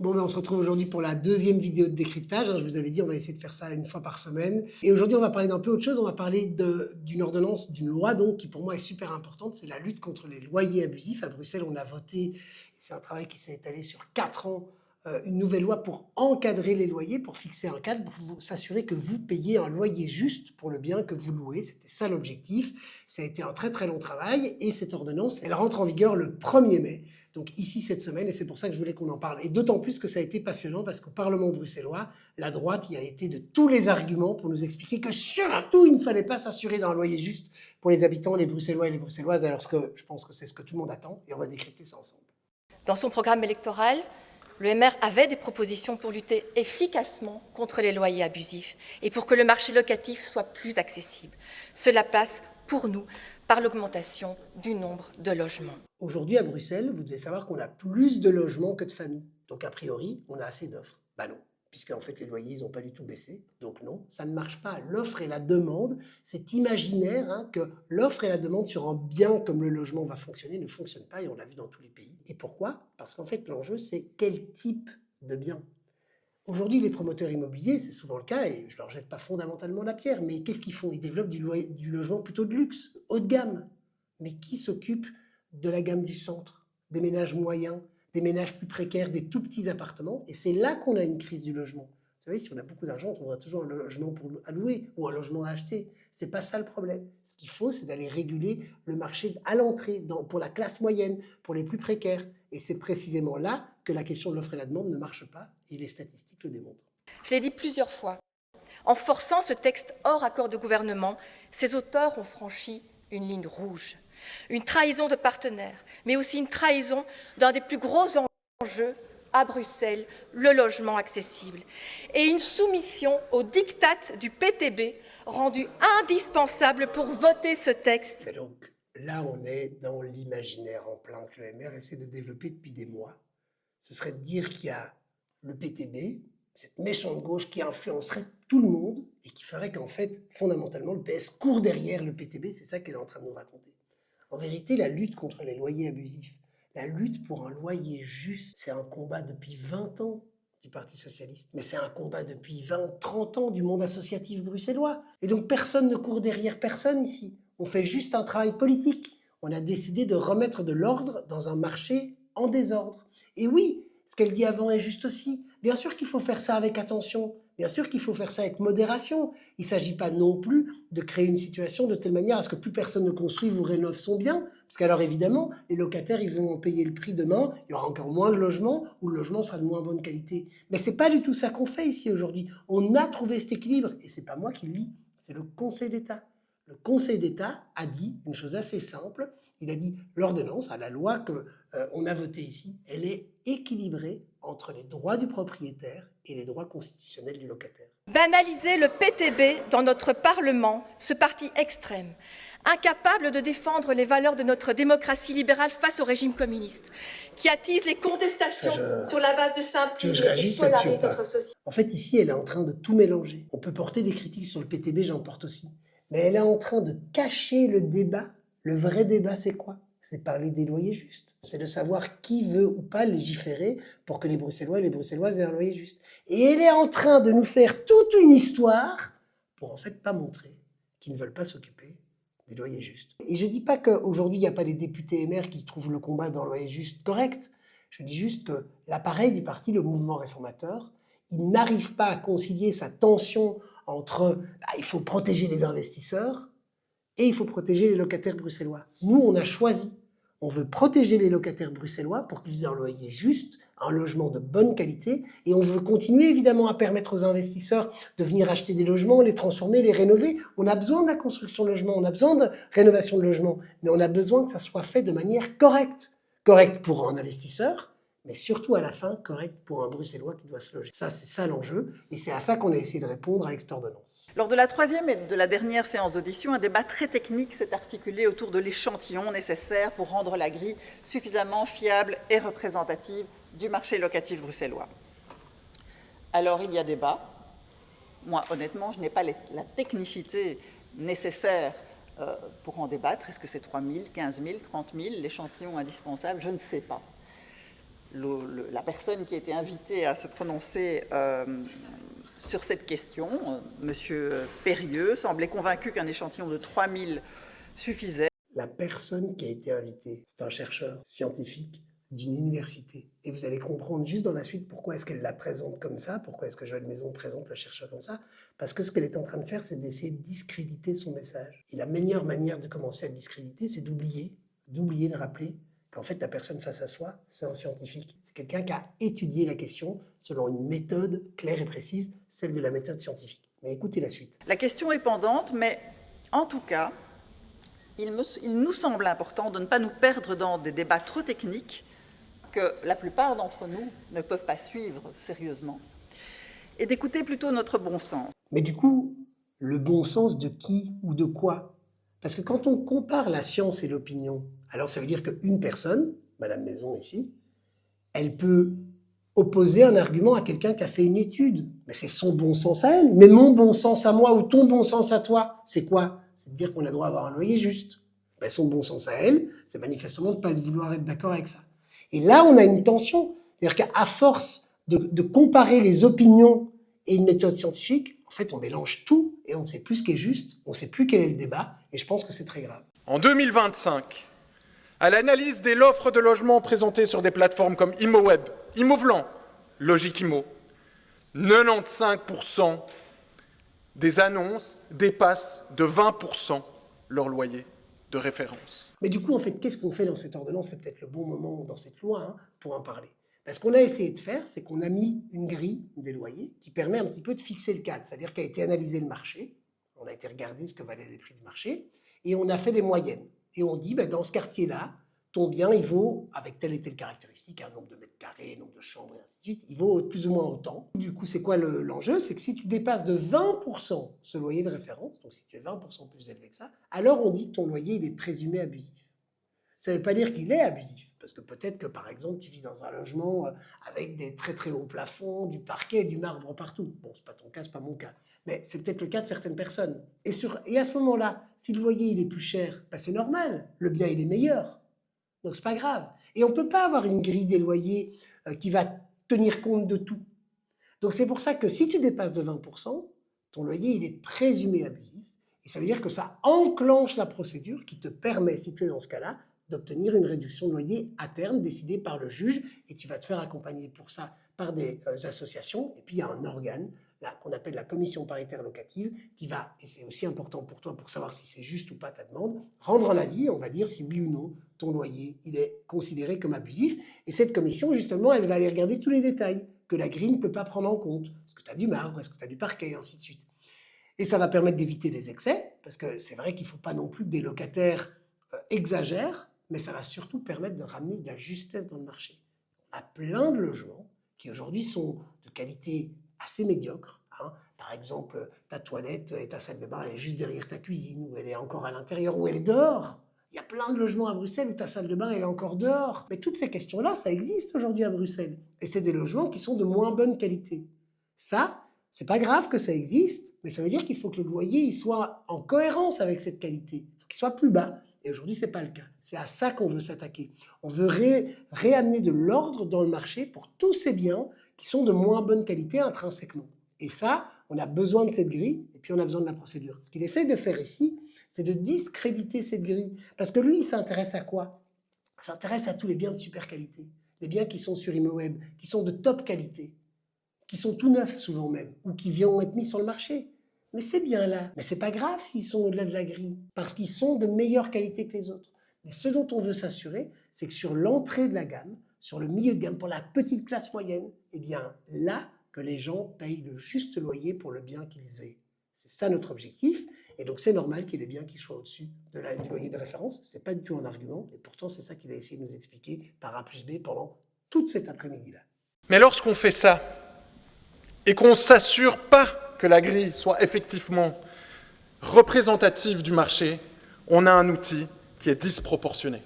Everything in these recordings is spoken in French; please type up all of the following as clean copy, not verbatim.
Bon, ben on se retrouve aujourd'hui pour la deuxième vidéo de décryptage. Je vous avais dit, on va essayer de faire ça une fois par semaine. Et aujourd'hui, on va parler d'un peu autre chose. On va parler d'une ordonnance, d'une loi donc, qui pour moi est super importante. C'est la lutte contre les loyers abusifs. À Bruxelles, on a voté, c'est un travail qui s'est étalé sur 4 ans, une nouvelle loi pour encadrer les loyers, pour fixer un cadre, pour s'assurer que vous payez un loyer juste pour le bien que vous louez. C'était ça l'objectif. Ça a été un très très long travail et cette ordonnance, elle rentre en vigueur le 1er mai. Donc ici cette semaine, et c'est pour ça que je voulais qu'on en parle. Et d'autant plus que ça a été passionnant parce qu'au Parlement bruxellois, la droite y a été de tous les arguments pour nous expliquer que surtout il ne fallait pas s'assurer d'un loyer juste pour les habitants, les Bruxellois et les Bruxelloises, alors que je pense que c'est ce que tout le monde attend, et on va décrypter ça ensemble. Dans son programme électoral, le MR avait des propositions pour lutter efficacement contre les loyers abusifs et pour que le marché locatif soit plus accessible. Cela passe, pour nous, par l'augmentation du nombre de logements. Aujourd'hui, à Bruxelles, vous devez savoir qu'on a plus de logements que de familles. Donc, a priori, on a assez d'offres. Ben non, puisqu'en fait, les loyers, ils n'ont pas du tout baissé. Donc non, ça ne marche pas. L'offre et la demande, c'est imaginaire que l'offre et la demande sur un bien comme le logement va fonctionner, ne fonctionnent pas, et on l'a vu dans tous les pays. Et pourquoi? Parce qu'en fait, l'enjeu, c'est quel type de bien. Aujourd'hui, les promoteurs immobiliers, c'est souvent le cas, et je ne leur jette pas fondamentalement la pierre, mais qu'est-ce qu'ils font? Ils développent du logement plutôt de luxe, haut de gamme. Mais qui s'occupe de la gamme du centre, des ménages moyens, des ménages plus précaires, des tout petits appartements? Et c'est là qu'on a une crise du logement. Vous savez, si on a beaucoup d'argent, on trouvera toujours un logement à louer ou un logement à acheter. C'est pas ça le problème. Ce qu'il faut, c'est d'aller réguler le marché à l'entrée, pour la classe moyenne, pour les plus précaires. Et c'est précisément là que la question de l'offre et la demande ne marche pas, et les statistiques le démontrent. Je l'ai dit plusieurs fois, en forçant ce texte hors accord de gouvernement, ses auteurs ont franchi une ligne rouge. Une trahison de partenaires, mais aussi une trahison d'un des plus gros enjeux à Bruxelles, le logement accessible, et une soumission au diktat du PTB rendue indispensable pour voter ce texte. Mais donc, là, on est dans l'imaginaire en plein que le MR essaie de développer depuis des mois. Ce serait de dire qu'il y a le PTB, cette méchante gauche qui influencerait tout le monde et qui ferait qu'en fait, fondamentalement, le PS court derrière le PTB. C'est ça qu'elle est en train de nous raconter. En vérité, la lutte contre les loyers abusifs, la lutte pour un loyer juste, c'est un combat depuis 20 ans du Parti socialiste, mais c'est un combat depuis 20-30 ans du monde associatif bruxellois. Et donc personne ne court derrière personne ici. On fait juste un travail politique. On a décidé de remettre de l'ordre dans un marché en désordre. Et oui, ce qu'elle dit avant est juste aussi. Bien sûr qu'il faut faire ça avec attention. Bien sûr qu'il faut faire ça avec modération. Il ne s'agit pas non plus de créer une situation de telle manière à ce que plus personne ne construise ou rénove son bien. Parce qu'alors évidemment, les locataires ils vont en payer le prix demain, il y aura encore moins de logements, ou le logement sera de moins bonne qualité. Mais ce n'est pas du tout ça qu'on fait ici aujourd'hui. On a trouvé cet équilibre, et ce n'est pas moi qui le dis, c'est le Conseil d'État. Le Conseil d'État a dit une chose assez simple, il a dit l'ordonnance, la loi qu'on a votée ici, elle est équilibrée entre les droits du propriétaire et les droits constitutionnels du locataire. Banaliser le PTB dans notre Parlement, ce parti extrême, incapable de défendre les valeurs de notre démocratie libérale face au régime communiste, qui attise les contestations sur la base de simplisme et polarise notre société. En fait, ici, elle est en train de tout mélanger. On peut porter des critiques sur le PTB, j'en porte aussi. Mais elle est en train de cacher le débat. Le vrai débat, c'est quoi? C'est parler des loyers justes. C'est de savoir qui veut ou pas légiférer pour que les Bruxellois et les Bruxelloises aient un loyer juste. Et elle est en train de nous faire toute une histoire pour en fait pas montrer qu'ils ne veulent pas s'occuper des loyers justes. Et je ne dis pas qu'aujourd'hui, il n'y a pas les députés MR qui trouvent le combat dans le loyer juste correct. Je dis juste que l'appareil du parti, le mouvement réformateur, il n'arrive pas à concilier sa tension entre il faut protéger les investisseurs et il faut protéger les locataires bruxellois. Nous, on a choisi. On veut protéger les locataires bruxellois pour qu'ils aient un loyer juste, un logement de bonne qualité, et on veut continuer évidemment à permettre aux investisseurs de venir acheter des logements, les transformer, les rénover. On a besoin de la construction de logements, on a besoin de rénovation de logements, mais on a besoin que ça soit fait de manière correcte. Correcte pour un investisseur, mais surtout à la fin, correct pour un Bruxellois qui doit se loger. Ça, c'est ça l'enjeu, et c'est à ça qu'on a essayé de répondre avec cette ordonnance. Lors de la troisième et de la dernière séance d'audition, un débat très technique s'est articulé autour de l'échantillon nécessaire pour rendre la grille suffisamment fiable et représentative du marché locatif bruxellois. Alors, il y a débat. Moi, honnêtement, je n'ai pas la technicité nécessaire pour en débattre. Est-ce que c'est 3 000, 15 000, 30 000, l'échantillon indispensable? Je ne sais pas. la personne qui a été invitée à se prononcer sur cette question, M. Périeux, semblait convaincu qu'un échantillon de 3000 suffisait. La personne qui a été invitée, c'est un chercheur scientifique d'une université. Et vous allez comprendre juste dans la suite pourquoi est-ce qu'elle la présente comme ça, pourquoi est-ce que Joëlle Maison présente le chercheur comme ça, parce que ce qu'elle est en train de faire, c'est d'essayer de discréditer son message. Et la meilleure manière de commencer à le discréditer, c'est d'oublier de rappeler qu'en fait, la personne face à soi, c'est un scientifique. C'est quelqu'un qui a étudié la question selon une méthode claire et précise, celle de la méthode scientifique. Mais écoutez la suite. La question est pendante, mais en tout cas, il nous semble important de ne pas nous perdre dans des débats trop techniques que la plupart d'entre nous ne peuvent pas suivre sérieusement, et d'écouter plutôt notre bon sens. Mais du coup, le bon sens de qui ou de quoi? Parce que quand on compare la science et l'opinion, alors ça veut dire qu'une personne, Madame Maison ici, elle peut opposer un argument à quelqu'un qui a fait une étude. Mais c'est son bon sens à elle. Mais mon bon sens à moi ou ton bon sens à toi, c'est quoi? C'est de dire qu'on a droit à avoir un loyer juste. Ben, son bon sens à elle, c'est manifestement de ne pas vouloir être d'accord avec ça. Et là, on a une tension. C'est-à-dire qu'à force de comparer les opinions et une méthode scientifique, en fait, on mélange tout et on ne sait plus ce qui est juste, on ne sait plus quel est le débat, et je pense que c'est très grave. En 2025, à l'analyse de l'offre de logement présentée sur des plateformes comme ImoWeb, ImoVlan, Logikimo, 95% des annonces dépassent de 20% leur loyer de référence. Mais du coup, en fait, qu'est-ce qu'on fait dans cette ordonnance? C'est peut-être le bon moment dans cette loi pour en parler. Parce qu'on a essayé de faire, c'est qu'on a mis une grille des loyers qui permet un petit peu de fixer le cadre. C'est-à-dire qu'a été analysé le marché, on a été regarder ce que valaient les prix du marché, et on a fait des moyennes. Et on dit, dans ce quartier-là, ton bien, il vaut, avec telle et telle caractéristique, un nombre de mètres carrés, nombre de chambres, et ainsi de suite, il vaut plus ou moins autant. Du coup, c'est quoi l'enjeu? C'est que si tu dépasses de 20% ce loyer de référence, donc si tu es 20% plus élevé que ça, alors on dit que ton loyer, il est présumé abusif. Ça ne veut pas dire qu'il est abusif, parce que peut-être que, par exemple, tu vis dans un logement avec des très très hauts plafonds, du parquet, du marbre partout. Bon, c'est pas ton cas, c'est pas mon cas, mais c'est peut-être le cas de certaines personnes. Et à ce moment-là, si le loyer il est plus cher, c'est normal, le bien il est meilleur. Donc c'est pas grave. Et on ne peut pas avoir une grille des loyers qui va tenir compte de tout. Donc c'est pour ça que si tu dépasses de 20%, ton loyer il est présumé abusif. Et ça veut dire que ça enclenche la procédure qui te permet, si tu es dans ce cas-là, d'obtenir une réduction de loyer à terme décidée par le juge. Et tu vas te faire accompagner pour ça par des associations. Et puis il y a un organe qu'on appelle la commission paritaire locative qui va, et c'est aussi important pour toi pour savoir si c'est juste ou pas ta demande, rendre un avis, on va dire si oui ou non ton loyer il est considéré comme abusif. Et cette commission, justement, elle va aller regarder tous les détails que la grille ne peut pas prendre en compte. Est-ce que tu as du marbre, est-ce que tu as du parquet, et ainsi de suite. Et ça va permettre d'éviter des excès, parce que c'est vrai qu'il ne faut pas non plus que des locataires exagèrent, mais ça va surtout permettre de ramener de la justesse dans le marché. On a plein de logements qui aujourd'hui sont de qualité assez médiocre. Par exemple, ta toilette et ta salle de bain, elle est juste derrière ta cuisine, ou elle est encore à l'intérieur, ou elle est dehors. Il y a plein de logements à Bruxelles où ta salle de bain elle est encore dehors. Mais toutes ces questions-là, ça existe aujourd'hui à Bruxelles. Et c'est des logements qui sont de moins bonne qualité. Ça, c'est pas grave que ça existe, mais ça veut dire qu'il faut que le loyer il soit en cohérence avec cette qualité. Il faut qu'il soit plus bas. Et aujourd'hui, ce n'est pas le cas. C'est à ça qu'on veut s'attaquer. On veut réamener de l'ordre dans le marché pour tous ces biens qui sont de moins bonne qualité intrinsèquement. Et ça, on a besoin de cette grille, et puis on a besoin de la procédure. Ce qu'il essaie de faire ici, c'est de discréditer cette grille. Parce que lui, il s'intéresse à quoi? Il s'intéresse à tous les biens de super qualité. Les biens qui sont sur ImoWeb, qui sont de top qualité, qui sont tout neufs souvent même, ou qui viennent être mis sur le marché. Mais ces biens-là, mais c'est pas grave s'ils sont au-delà de la grille, parce qu'ils sont de meilleure qualité que les autres. Mais ce dont on veut s'assurer, c'est que sur l'entrée de la gamme, sur le milieu de gamme, pour la petite classe moyenne, eh bien là, que les gens payent le juste loyer pour le bien qu'ils aient. C'est ça notre objectif, et donc c'est normal qu'il y ait des biens qui soient au-dessus du loyer de référence. C'est pas du tout un argument, et pourtant c'est ça qu'il a essayé de nous expliquer par A plus B pendant toute cet après-midi-là. Mais lorsqu'on fait ça, et qu'on ne s'assure pas que la grille soit effectivement représentative du marché, on a un outil qui est disproportionné.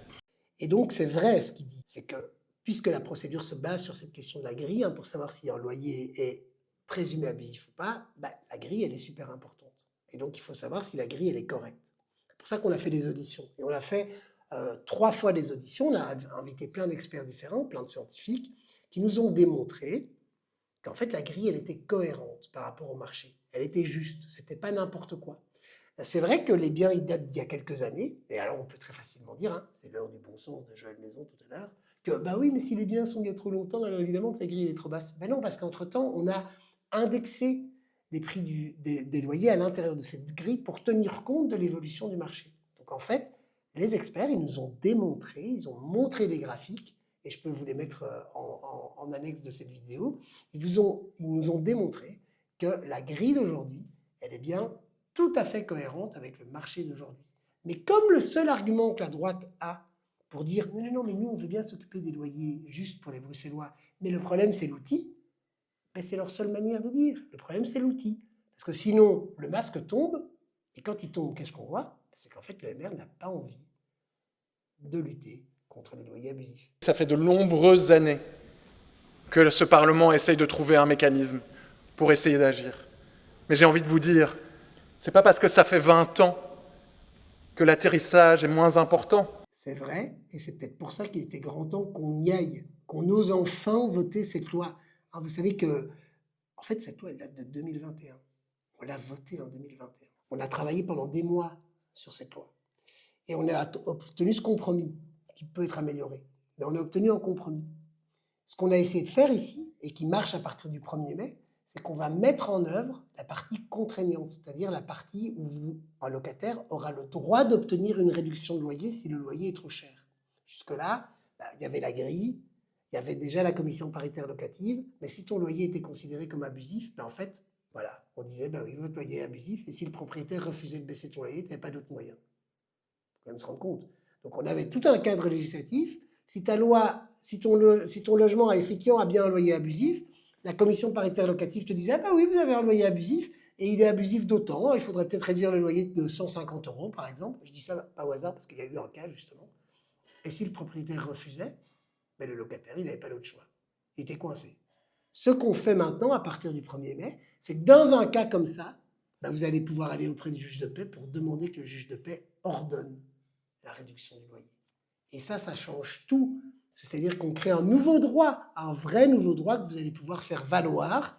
Et donc c'est vrai ce qu'il dit, c'est que puisque la procédure se base sur cette question de la grille, pour savoir si un loyer est présumé abusif ou pas, la grille elle est super importante. Et donc il faut savoir si la grille elle est correcte. C'est pour ça qu'on a fait des auditions. Et on l'a fait 3 fois des auditions, on a invité plein d'experts différents, plein de scientifiques, qui nous ont démontré qu'en fait la grille, elle était cohérente par rapport au marché. Elle était juste, c'était pas n'importe quoi. C'est vrai que les biens, ils datent d'il y a quelques années, et alors on peut très facilement dire, hein, c'est l'heure du bon sens de Joël Maison tout à l'heure, que bah oui, mais si les biens sont il y a trop longtemps, alors évidemment que la grille est trop basse. Ben non, parce qu'entre-temps, on a indexé les prix des loyers à l'intérieur de cette grille pour tenir compte de l'évolution du marché. Donc en fait, les experts, ils nous ont démontré, ils ont montré les graphiques, et je peux vous les mettre en annexe de cette vidéo, ils nous ont démontré que la grille d'aujourd'hui, elle est bien tout à fait cohérente avec le marché d'aujourd'hui. Mais comme le seul argument que la droite a pour dire « non, mais nous, on veut bien s'occuper des loyers juste pour les Bruxellois, mais le problème, c'est l'outil », ben, c'est leur seule manière de dire. Le problème, c'est l'outil. Parce que sinon, le masque tombe, et quand il tombe, qu'est-ce qu'on voit? C'est qu'en fait, le MR n'a pas envie de lutter contre les loyers abusifs. Ça fait de nombreuses années que ce Parlement essaye de trouver un mécanisme pour essayer d'agir. Mais j'ai envie de vous dire, c'est pas parce que ça fait 20 ans que l'atterrissage est moins important. C'est vrai, et c'est peut-être pour ça qu'il était grand temps qu'on y aille, qu'on ose enfin voter cette loi. Alors vous savez que, en fait, cette loi, elle date de 2021. On l'a votée en 2021. On a travaillé pendant des mois sur cette loi. Et on a obtenu ce compromis, qui peut être amélioré. Mais on a obtenu un compromis. Ce qu'on a essayé de faire ici, et qui marche à partir du 1er mai, c'est qu'on va mettre en œuvre la partie contraignante, c'est-à-dire la partie où un locataire aura le droit d'obtenir une réduction de loyer si le loyer est trop cher. Jusque-là, il y avait la grille, il y avait déjà la commission paritaire locative, mais si ton loyer était considéré comme abusif, en fait, voilà, on disait, oui, votre loyer est abusif, et si le propriétaire refusait de baisser ton loyer, tu n'avais pas d'autre moyen. Il faut quand même se rendre compte. Donc on avait tout un cadre législatif. Si ton logement effectivement a bien un loyer abusif, la commission paritaire locative te disait, oui, vous avez un loyer abusif, et il est abusif d'autant, il faudrait peut-être réduire le loyer de 150 € par exemple. Je dis ça pas au hasard parce qu'il y a eu un cas justement. Et si le propriétaire refusait, le locataire, il n'avait pas d'autre choix. Il était coincé. Ce qu'on fait maintenant, à partir du 1er mai, c'est que dans un cas comme ça, vous allez pouvoir aller auprès du juge de paix pour demander que le juge de paix ordonne la réduction du loyer. Et ça change tout. C'est-à-dire qu'on crée un nouveau droit, un vrai nouveau droit que vous allez pouvoir faire valoir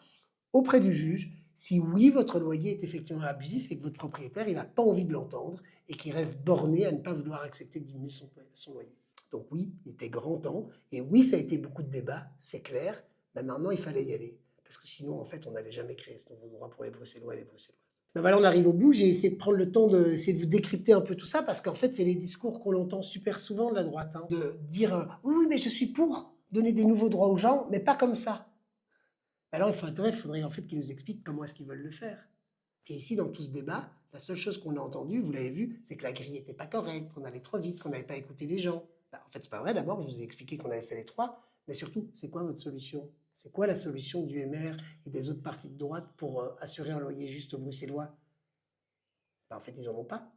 auprès du juge si oui, votre loyer est effectivement abusif et que votre propriétaire, il n'a pas envie de l'entendre et qu'il reste borné à ne pas vouloir accepter de diminuer son loyer. Donc oui, il était grand temps, et oui, ça a été beaucoup de débats, c'est clair, mais maintenant il fallait y aller, parce que sinon, en fait, on n'allait jamais créer ce nouveau droit pour les Bruxellois et les Bruxelloises. Voilà, on arrive au bout, j'ai essayé de prendre le temps d'essayer de vous décrypter un peu tout ça, parce qu'en fait, c'est les discours qu'on entend super souvent de la droite, de dire « oui, mais je suis pour donner des nouveaux droits aux gens, mais pas comme ça ». Alors, il faudrait en fait qu'ils nous expliquent comment est-ce qu'ils veulent le faire. Et ici, dans tout ce débat, la seule chose qu'on a entendue, vous l'avez vu, c'est que la grille n'était pas correcte, qu'on allait trop vite, qu'on n'avait pas écouté les gens. En fait, c'est pas vrai. D'abord, je vous ai expliqué qu'on avait fait les 3, mais surtout, c'est quoi votre solution? C'est quoi la solution du MR et des autres partis de droite pour assurer un loyer juste aux Bruxellois? En fait, ils n'en ont pas.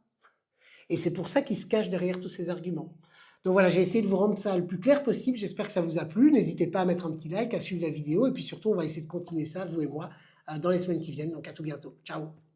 Et c'est pour ça qu'ils se cachent derrière tous ces arguments. Donc voilà, j'ai essayé de vous rendre ça le plus clair possible. J'espère que ça vous a plu. N'hésitez pas à mettre un petit like, à suivre la vidéo. Et puis surtout, on va essayer de continuer ça, vous et moi, dans les semaines qui viennent. Donc à tout bientôt. Ciao!